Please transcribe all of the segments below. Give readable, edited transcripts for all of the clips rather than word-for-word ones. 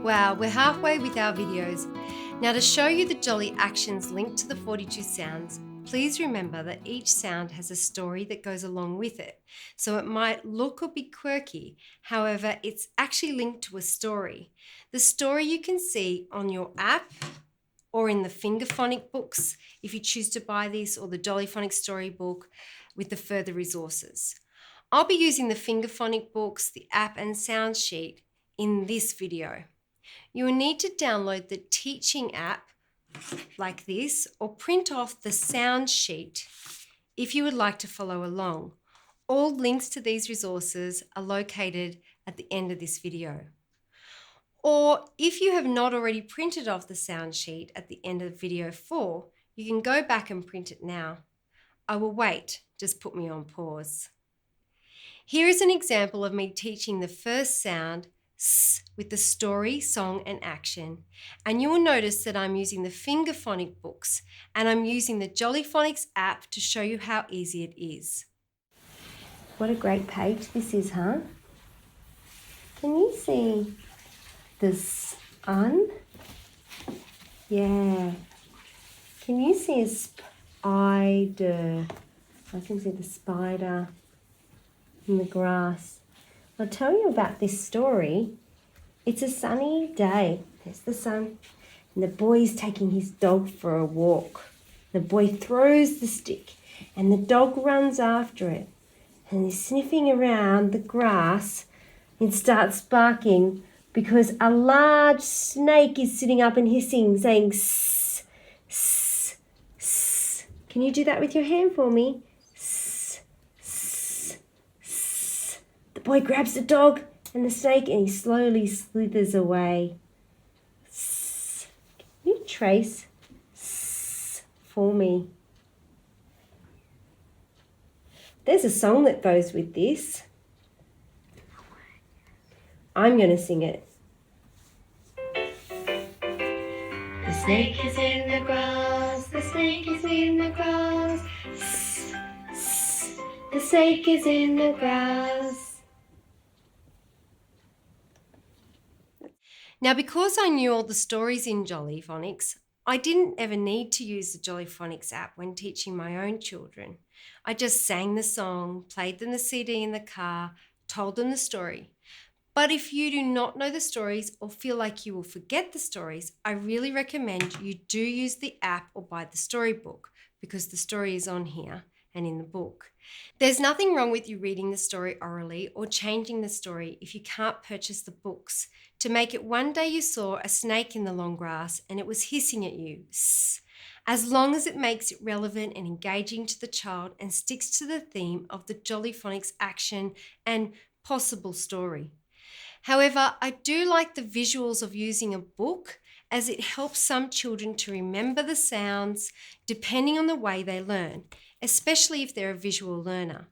Wow, we're halfway with our videos. Now, to show you the jolly actions linked to the 42 sounds, please remember that each sound has a story that goes along with it. So it might look or be quirky, however, it's actually linked to a story. The story you can see on your app or in the finger phonic books if you choose to buy this, or the Jolly Phonics storybook with the further resources. I'll be using the finger phonic books, the app and sound sheet in this video. You will need to download the teaching app like this or print off the sound sheet if you would like to follow along. All links to these resources are located at the end of this video. Or if you have not already printed off the sound sheet at the end of video 4, you can go back and print it now. I will wait, just put me on pause. Here is an example of me teaching the first sound, S, with the story, song and action. And you will notice that I'm using the finger phonic books and I'm using the Jolly Phonics app to show you how easy it is. What a great page this is, huh? Can you see the sun? Yeah. Can you see a spider? I can see the spider in the grass. I'll tell you about this story. It's a sunny day. There's the sun. And the boy's taking his dog for a walk. The boy throws the stick and the dog runs after it. And he's sniffing around the grass and starts barking because a large snake is sitting up and hissing, saying sss, sss, sss. Can you do that with your hand for me? Sss, sss, sss. The boy grabs the dog and the snake and he slowly slithers away. Sss. Can you trace sss for me? There's a song that goes with this. I'm going to sing it. The snake is in the grass, the snake is in the grass. Sss, sss, the snake is in the grass. Now, because I knew all the stories in Jolly Phonics, I didn't ever need to use the Jolly Phonics app when teaching my own children. I just sang the song, played them the CD in the car, told them the story. But if you do not know the stories or feel like you will forget the stories, I really recommend you do use the app or buy the storybook because the story is on here and in the book. There's nothing wrong with you reading the story orally or changing the story if you can't purchase the books. To make it one day you saw a snake in the long grass and it was hissing at you, sss, as long as it makes it relevant and engaging to the child and sticks to the theme of the Jolly Phonics action and possible story. However, I do like the visuals of using a book as it helps some children to remember the sounds depending on the way they learn, especially if they're a visual learner.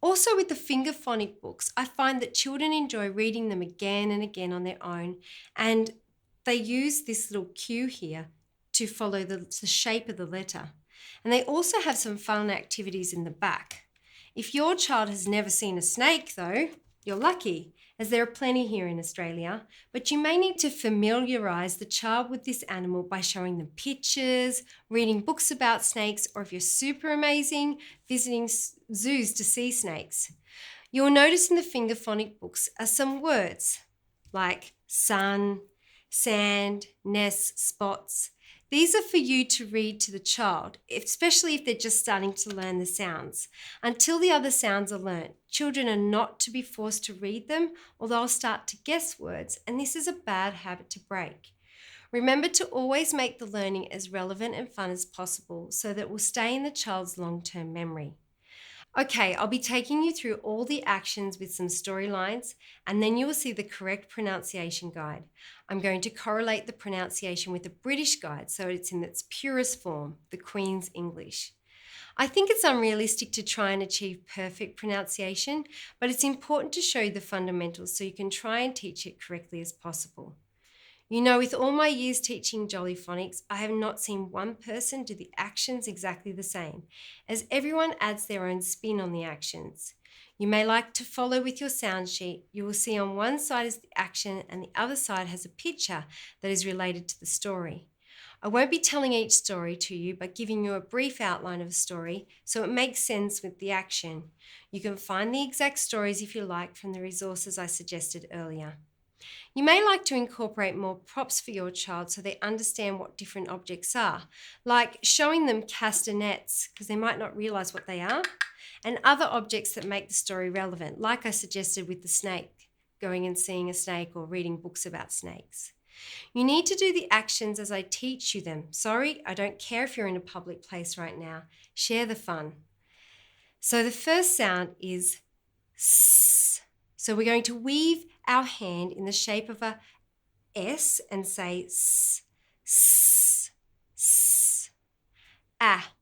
Also with the finger phonic books, I find that children enjoy reading them again and again on their own, and they use this little cue here to follow the shape of the letter. And they also have some fun activities in the back. If your child has never seen a snake though, you're lucky, as there are plenty here in Australia, but you may need to familiarise the child with this animal by showing them pictures, reading books about snakes, or if you're super amazing, visiting zoos to see snakes. You'll notice in the finger phonic books are some words like sun, sand, nest, spots. These are for you to read to the child, especially if they're just starting to learn the sounds. Until the other sounds are learnt, children are not to be forced to read them or they'll start to guess words, and this is a bad habit to break. Remember to always make the learning as relevant and fun as possible so that it will stay in the child's long-term memory. Okay, I'll be taking you through all the actions with some storylines, and then you will see the correct pronunciation guide. I'm going to correlate the pronunciation with the British guide so it's in its purest form, the Queen's English. I think it's unrealistic to try and achieve perfect pronunciation, but it's important to show you the fundamentals so you can try and teach it correctly as possible. You know, with all my years teaching Jolly Phonics, I have not seen one person do the actions exactly the same, as everyone adds their own spin on the actions. You may like to follow with your sound sheet. You will see on one side is the action and the other side has a picture that is related to the story. I won't be telling each story to you, but giving you a brief outline of a story so it makes sense with the action. You can find the exact stories if you like from the resources I suggested earlier. You may like to incorporate more props for your child so they understand what different objects are, like showing them castanets because they might not realize what they are, and other objects that make the story relevant, like I suggested with the snake, going and seeing a snake or reading books about snakes. You need to do the actions as I teach you them. Sorry, I don't care if you're in a public place right now. Share the fun. So the first sound is S. So we're going to weave our hand in the shape of a S and say S, S, S. Ah.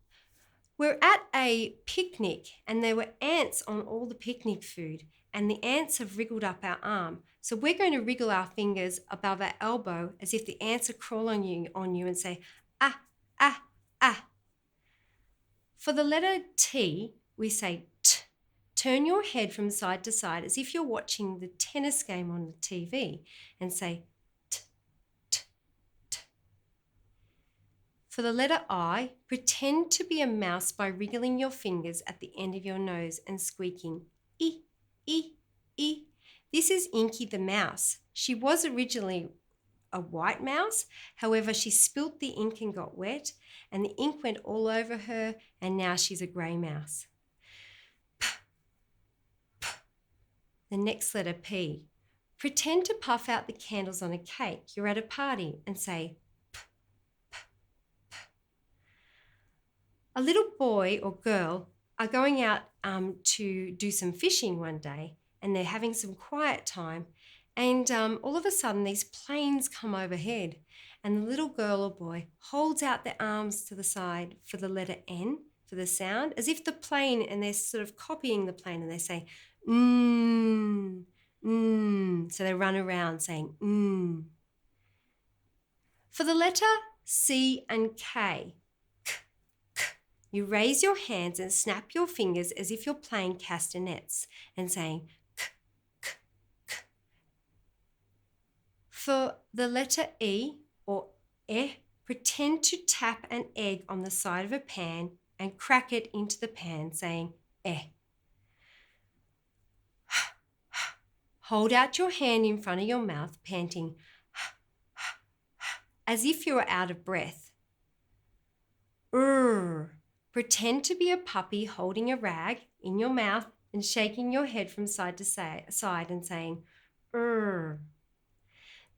We're at a picnic and there were ants on all the picnic food and the ants have wriggled up our arm. So we're going to wriggle our fingers above our elbow as if the ants are crawling on you and say, ah, ah, ah. For the letter T, we say T. Turn your head from side to side as if you're watching the tennis game on the TV and say T, T, T. For the letter I, pretend to be a mouse by wriggling your fingers at the end of your nose and squeaking E, E, E. This is Inky the mouse. She was originally a white mouse. However, she spilt the ink and got wet, and the ink went all over her, and now she's a grey mouse. P, P. The next letter P. Pretend to puff out the candles on a cake. You're at a party and say P, P, P. A little boy or girl are going out to do some fishing one day, and they're having some quiet time. And all of a sudden, these planes come overhead, and the little girl or boy holds out their arms to the side for the letter N, for the sound, as if the plane, and they're sort of copying the plane, and they say, mm, mm. So they run around saying, mm. For the letter C and K, K, K, you raise your hands and snap your fingers as if you're playing castanets and saying, for the letter E or pretend to tap an egg on the side of a pan and crack it into the pan saying Hold out your hand in front of your mouth, panting as if you were out of breath. Pretend to be a puppy holding a rag in your mouth and shaking your head from side to side and saying The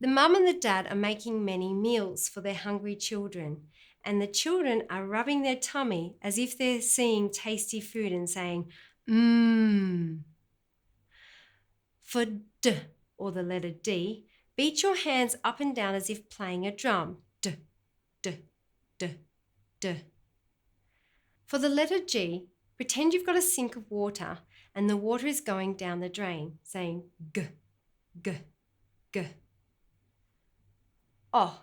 mum and the dad are making many meals for their hungry children, and the children are rubbing their tummy as if they're seeing tasty food and saying, mmm. For D, or the letter D, beat your hands up and down as if playing a drum. D, D, D, D. For the letter G, pretend you've got a sink of water and the water is going down the drain, saying G, G, G. Oh,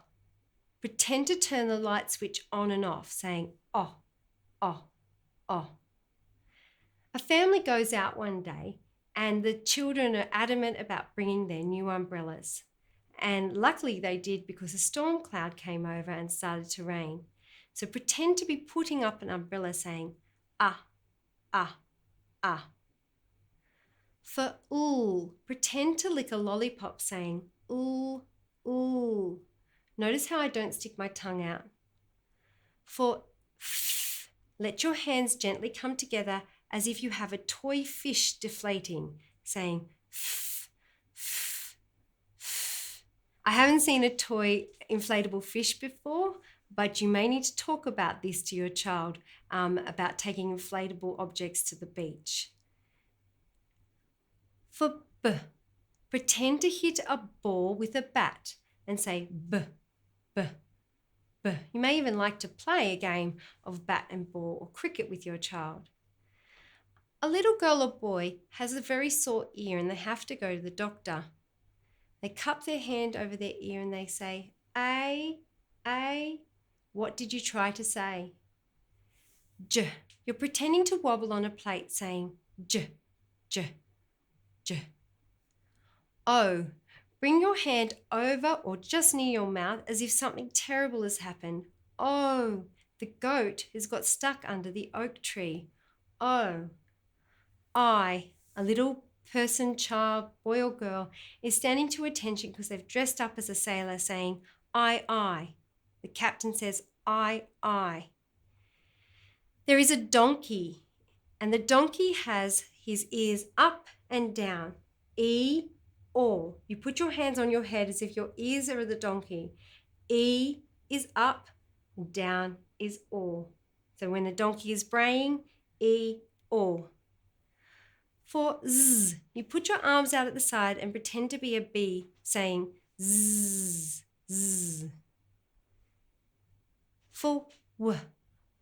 pretend to turn the light switch on and off, saying oh, oh, oh. A family goes out one day and the children are adamant about bringing their new umbrellas. And luckily they did because a storm cloud came over and started to rain. So pretend to be putting up an umbrella saying ah, ah, ah. For ooh, pretend to lick a lollipop saying ooh, ooh. Notice how I don't stick my tongue out. For f, let your hands gently come together as if you have a toy fish deflating, saying f, f, f. I haven't seen a toy inflatable fish before, but you may need to talk about this to your child, about taking inflatable objects to the beach. For b, pretend to hit a ball with a bat and say b, b, b. You may even like to play a game of bat and ball or cricket with your child. A little girl or boy has a very sore ear and they have to go to the doctor. They cup their hand over their ear and they say, A, what did you try to say? J. You're pretending to wobble on a plate saying J, j, j. O. Bring your hand over or just near your mouth as if something terrible has happened. Oh, the goat has got stuck under the oak tree. Oh. I, a little person, child, boy or girl, is standing to attention because they've dressed up as a sailor saying, I. The captain says, I. There is a donkey, and the donkey has his ears up and down. E, or. You put your hands on your head as if your ears are the donkey. E is up, and down is or. So when the donkey is braying, E, or. For Z, you put your arms out at the side and pretend to be a bee, saying zzz, zzz. For W,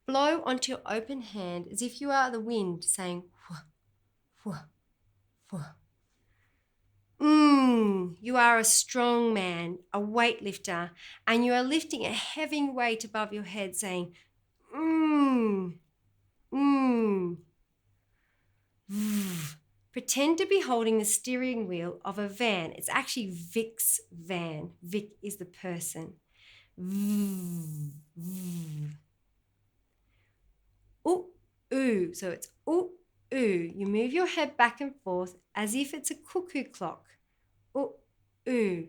blow onto your open hand as if you are the wind, saying wh, wh, wh. You are a strong man, a weightlifter, and you are lifting a heavy weight above your head, saying Pretend to be holding the steering wheel of a van. It's actually Vic's van. Vic is the person. Ooh. So it's ooh. You move your head back and forth as if it's a cuckoo clock. Ooh.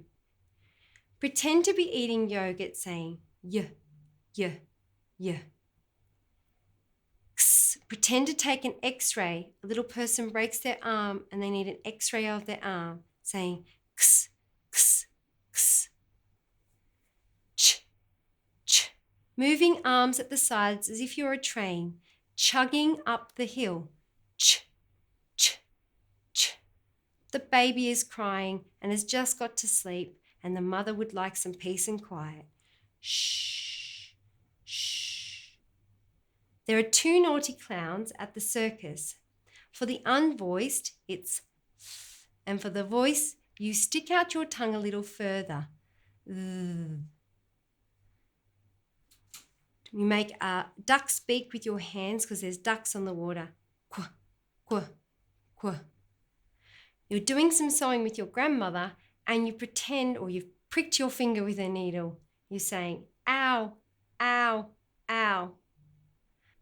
Pretend to be eating yogurt, saying yeah. Pretend to take an x-ray. A little person breaks their arm and they need an x-ray of their arm, saying x. Ch. Moving arms at the sides as if you're a train, chugging up the hill. Ch. The baby is crying and has just got to sleep, and the mother would like some peace and quiet. Shh. There are two naughty clowns at the circus. For the unvoiced, it's th, and for the voice, you stick out your tongue a little further. You make a duck speak with your hands because there's ducks on the water. Kwa. You're doing some sewing with your grandmother and you pretend, or you've pricked your finger with a needle. You're saying, ow.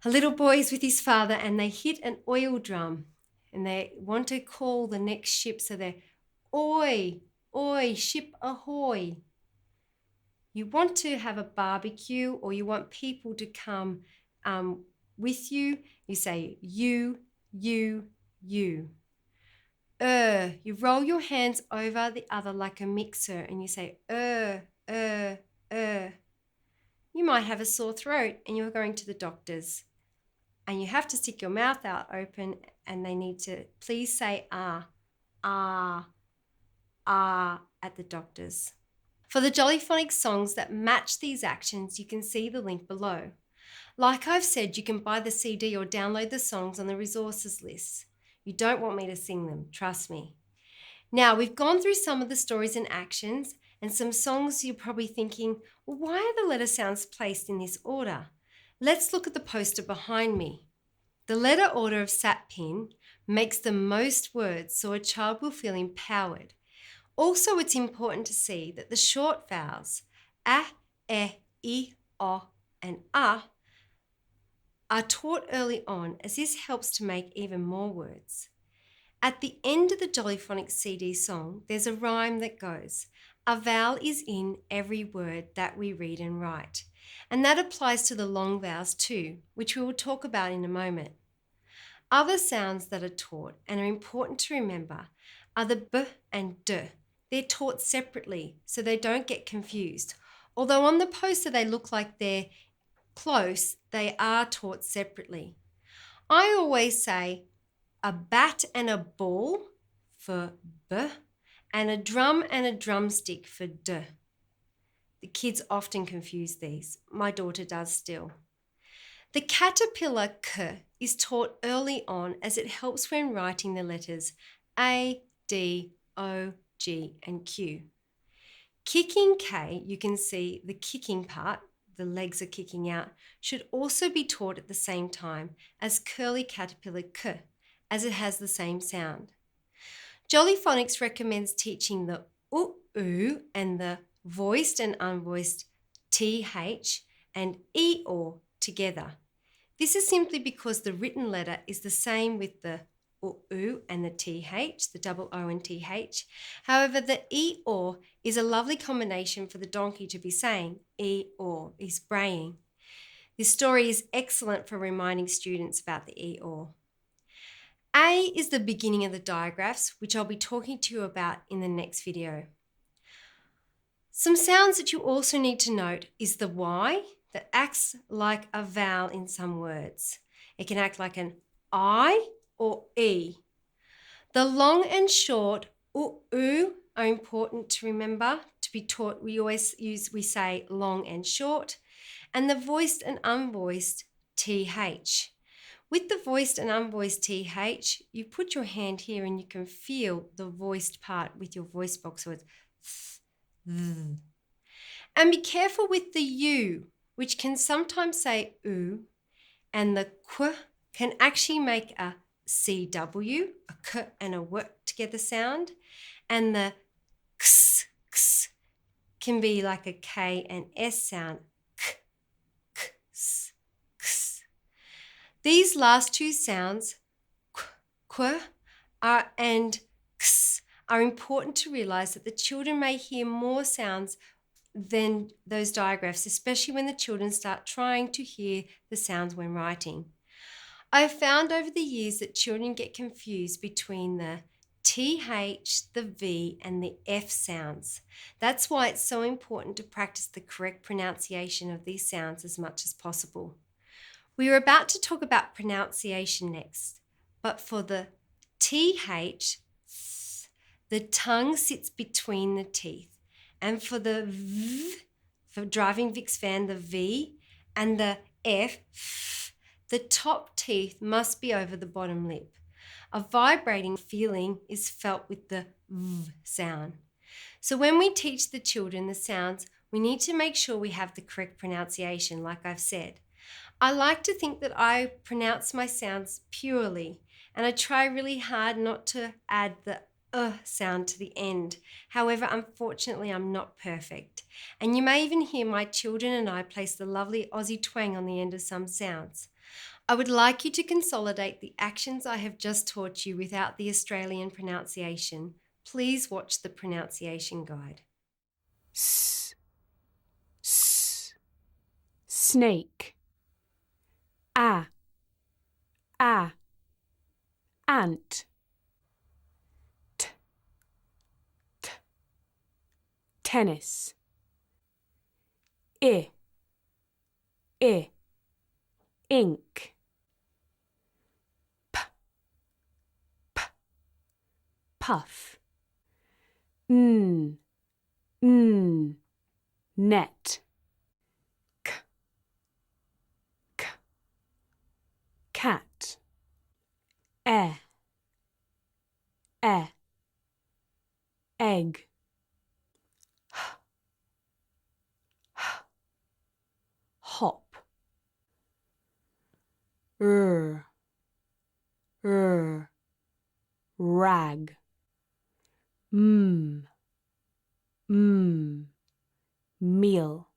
A little boy is with his father and they hit an oil drum and they want to call the next ship, so they're, oi, ship ahoy. You want to have a barbecue or you want people to come with you. You say you. You roll your hands over the other like a mixer and you say You might have a sore throat and you're going to the doctors and you have to stick your mouth out open and they need to please say ah at the doctors. For the Jolly Phonics songs that match these actions, you can see the link below. Like I've said, you can buy the CD or download the songs on the resources list. You don't want me to sing them, trust me. Now, we've gone through some of the stories and actions and some songs you're probably thinking, well, why are the letter sounds placed in this order? Let's look at the poster behind me. The letter order of Satpin makes the most words so a child will feel empowered. Also, it's important to see that the short vowels, a, e, o, and a, are taught early on, as this helps to make even more words. At the end of the Jolly Phonics CD song, there's a rhyme that goes, a vowel is in every word that we read and write. And that applies to the long vowels too, which we will talk about in a moment. Other sounds that are taught and are important to remember are the b and d. They're taught separately so they don't get confused. Although on the poster they look like they're close, they are taught separately. I always say a bat and a ball for b, and a drum and a drumstick for d. The kids often confuse these. My daughter does still. The caterpillar k is taught early on as it helps when writing the letters A, D, O, G, and Q. Kicking K, you can see the kicking part, the legs are kicking out, should also be taught at the same time as curly caterpillar k, as it has the same sound. Jolly Phonics recommends teaching the oo and the voiced and unvoiced th and e-or together. This is simply because the written letter is the same with the oo and the th, the double O and th. However, the e-or is a lovely combination for the donkey to be saying. E-or is braying. This story is excellent for reminding students about the e-or. A is the beginning of the digraphs, which I'll be talking to you about in the next video. Some sounds that you also need to note is the Y that acts like a vowel in some words. It can act like an I or E. The long and short oo are important to remember, to be taught. We say long and short, and the voiced and unvoiced th. With the voiced and unvoiced th, you put your hand here and you can feel the voiced part with your voice box. So it's th. And be careful with the u, which can sometimes say oo, and the qu can actually make a cw, a k and a w together sound, and the x can be like a k and s sound. K, ks, ks. These last two sounds, qu and ks, are important to realize that the children may hear more sounds than those digraphs, especially when the children start trying to hear the sounds when writing. I've found over the years that children get confused between the TH, the V, and the F sounds. That's why it's so important to practice the correct pronunciation of these sounds as much as possible. We are about to talk about pronunciation next, but for the TH, the tongue sits between the teeth. And for the V, for driving Vic's van, the V, and the F, the top teeth must be over the bottom lip. A vibrating feeling is felt with the V sound. So when we teach the children the sounds, we need to make sure we have the correct pronunciation, like I've said. I like to think that I pronounce my sounds purely, and I try really hard not to add the sound to the end. However, unfortunately, I'm not perfect. And you may even hear my children and I place the lovely Aussie twang on the end of some sounds. I would like you to consolidate the actions I have just taught you without the Australian pronunciation. Please watch the pronunciation guide. S, s, snake. A, ant. T, t, tennis. I, ink. P, puff. N, net. K, cat. Egg. Hop. Rag. Meal.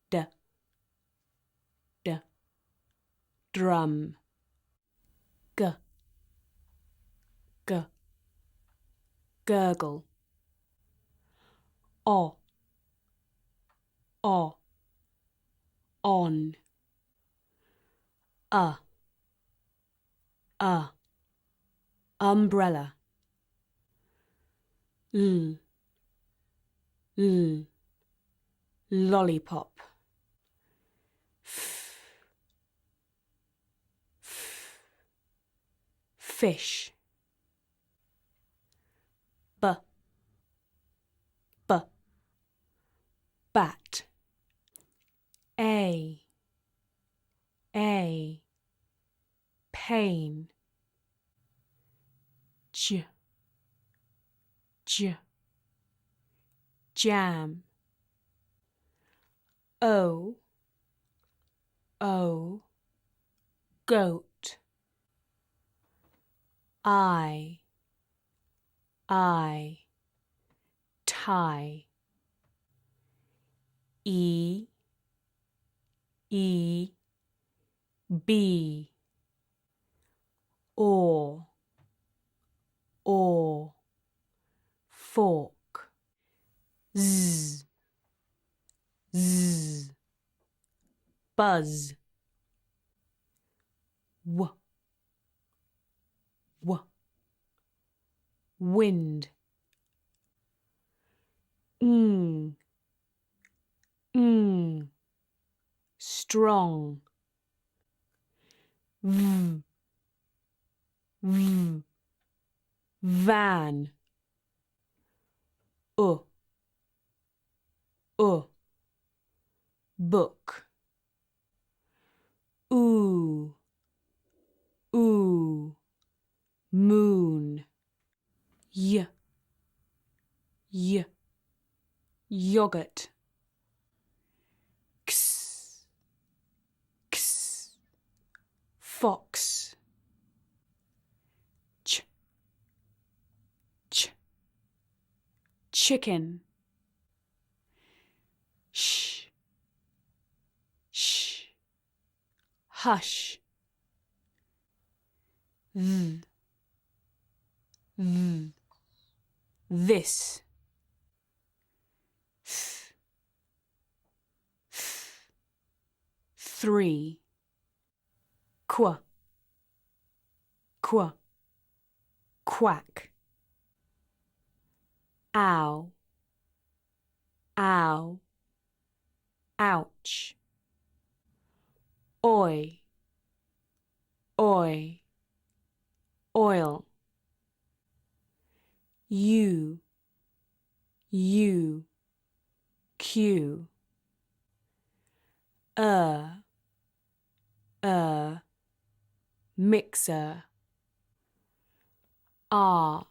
D, drum. G, gurgle. O, on. Umbrella. Lollipop. Fish. B, bat. A, pain. J, jam. O, goat. I, tie. E, B, or, fork. Z, buzz. W, wind. Strong. V, van. Book. Ooh, moon. Yogurt. X, fox. Chicken. Sh, hush. This. Three. Quack. Ow, ouch. Oi, oil. You, cue. Mixer. R,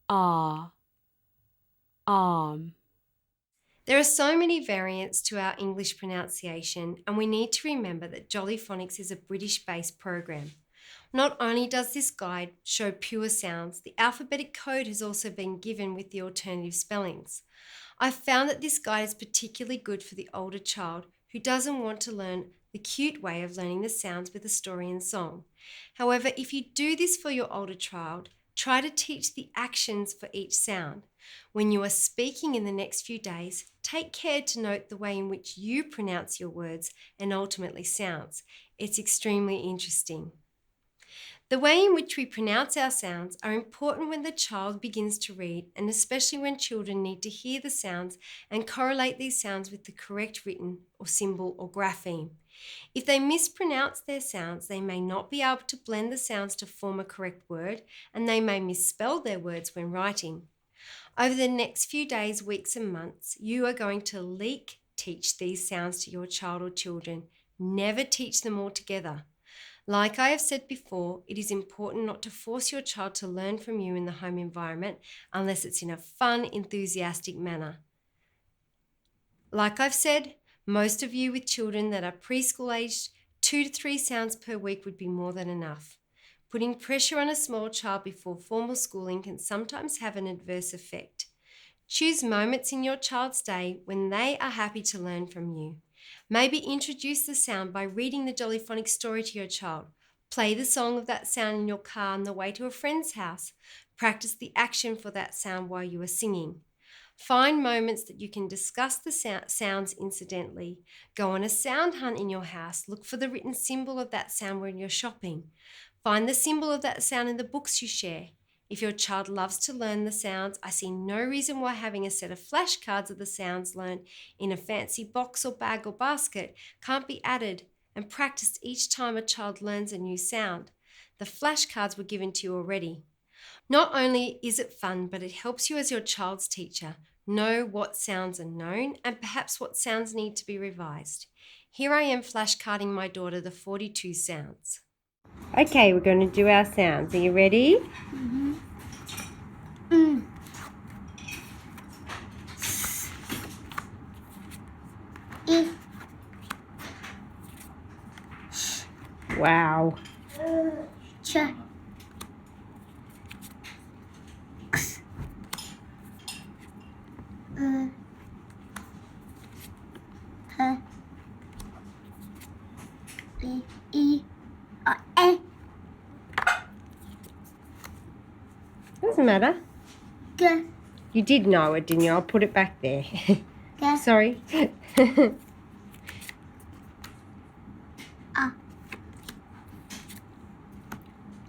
arm. There are so many variants to our English pronunciation, and we need to remember that Jolly Phonics is a British-based program. Not only does this guide show pure sounds, the alphabetic code has also been given with the alternative spellings. I've found that this guide is particularly good for the older child who doesn't want to learn the cute way of learning the sounds with a story and song. However, if you do this for your older child, try to teach the actions for each sound. When you are speaking in the next few days, take care to note the way in which you pronounce your words and ultimately sounds. It's extremely interesting. The way in which we pronounce our sounds are important when the child begins to read, and especially when children need to hear the sounds and correlate these sounds with the correct written or symbol or grapheme. If they mispronounce their sounds, they may not be able to blend the sounds to form a correct word, and they may misspell their words when writing. Over the next few days, weeks, and months, you are going to teach these sounds to your child or children. Never teach them all together. Like I have said before, it is important not to force your child to learn from you in the home environment unless it's in a fun, enthusiastic manner. Like I've said, most of you with children that are preschool aged, 2 to 3 sounds per week would be more than enough. Putting pressure on a small child before formal schooling can sometimes have an adverse effect. Choose moments in your child's day when they are happy to learn from you. Maybe introduce the sound by reading the Jolly Phonics story to your child. Play the song of that sound in your car on the way to a friend's house. Practice the action for that sound while you are singing. Find moments that you can discuss the sounds incidentally. Go on a sound hunt in your house. Look for the written symbol of that sound when you're shopping. Find the symbol of that sound in the books you share. If your child loves to learn the sounds, I see no reason why having a set of flashcards of the sounds learned in a fancy box or bag or basket can't be added and practiced each time a child learns a new sound. The flashcards were given to you already. Not only is it fun, but it helps you as your child's teacher know what sounds are known and perhaps what sounds need to be revised. Here I am flashcarding my daughter the 42 sounds. Okay, we're going to do our sounds. Are you ready? Wow. Ch, doesn't matter. G. You did know it, didn't you? I'll put it back there. G. Sorry. A.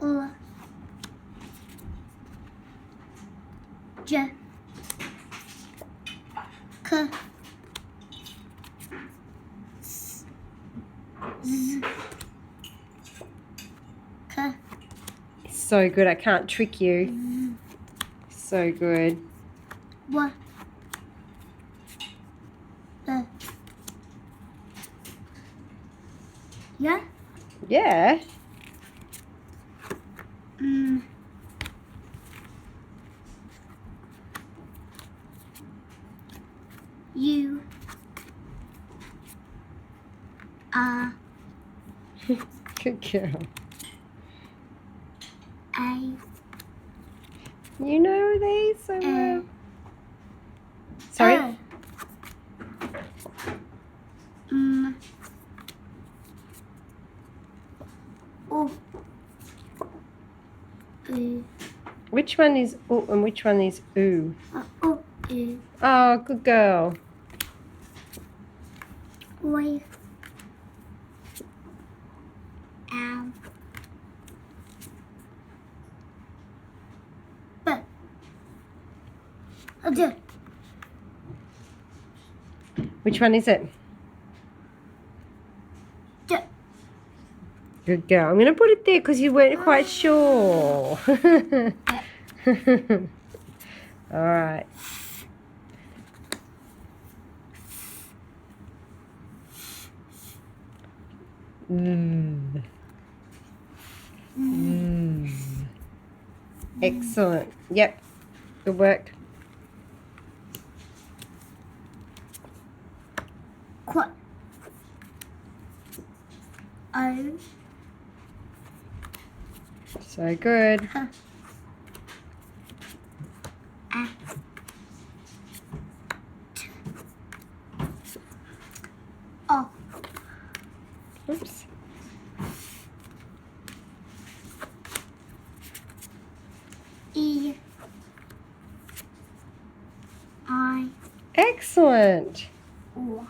O. J. K. S. Z. K. So good. I can't trick you. So good. W. B. Yeah? Yeah. U. A. Good girl. A. You know these so well. Sorry? O. U. Which one is oo and which one is oo? O. U. Oh, good girl. Y. Ow. B. D. Which one is it? D. Good girl. I'm going to put it there because you weren't quite sure. All right. Excellent. Yep. Good work. Qu. O. So good. H. A. T. O. Oops. E. I. Excellent. O.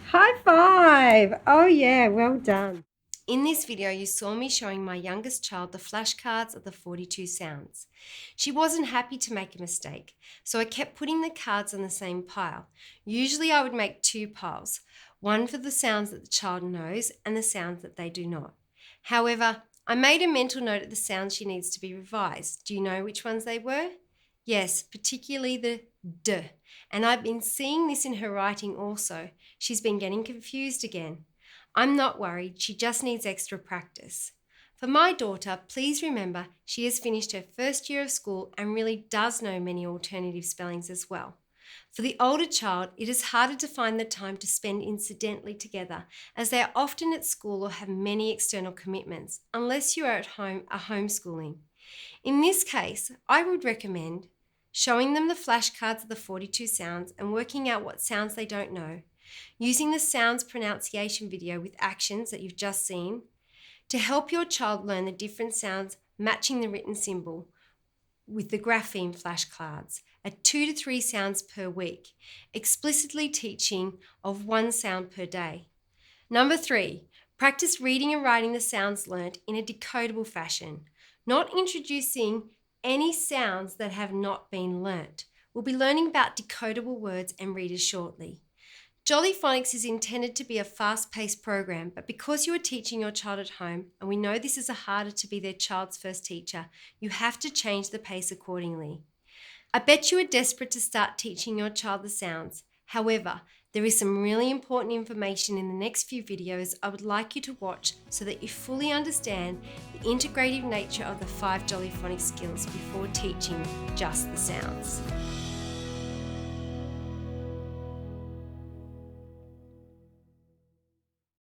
High five. Oh yeah, well done. In this video, you saw me showing my youngest child the flashcards of the 42 sounds. She wasn't happy to make a mistake, so I kept putting the cards on the same pile. Usually I would make 2 piles, one for the sounds that the child knows and the sounds that they do not. However, I made a mental note of the sounds she needs to be revised. Do you know which ones they were? Yes, particularly the D. And I've been seeing this in her writing also. She's been getting confused again. I'm not worried, she just needs extra practice. For my daughter, please remember she has finished her first year of school and really does know many alternative spellings as well. For the older child, it is harder to find the time to spend incidentally together as they are often at school or have many external commitments, unless you are at home are homeschooling. In this case, I would recommend showing them the flashcards of the 42 sounds and working out what sounds they don't know, using the sounds pronunciation video with actions that you've just seen to help your child learn the different sounds matching the written symbol with the grapheme flashcards at 2 to 3 sounds per week, explicitly teaching of 1 sound per day. Number 3, practice reading and writing the sounds learnt in a decodable fashion, not introducing any sounds that have not been learnt. We'll be learning about decodable words and readers shortly. Jolly Phonics is intended to be a fast-paced program, but because you are teaching your child at home, and we know this is harder to be their child's first teacher, you have to change the pace accordingly. I bet you are desperate to start teaching your child the sounds. However, there is some really important information in the next few videos I would like you to watch so that you fully understand the integrative nature of the 5 Jolly Phonics skills before teaching just the sounds.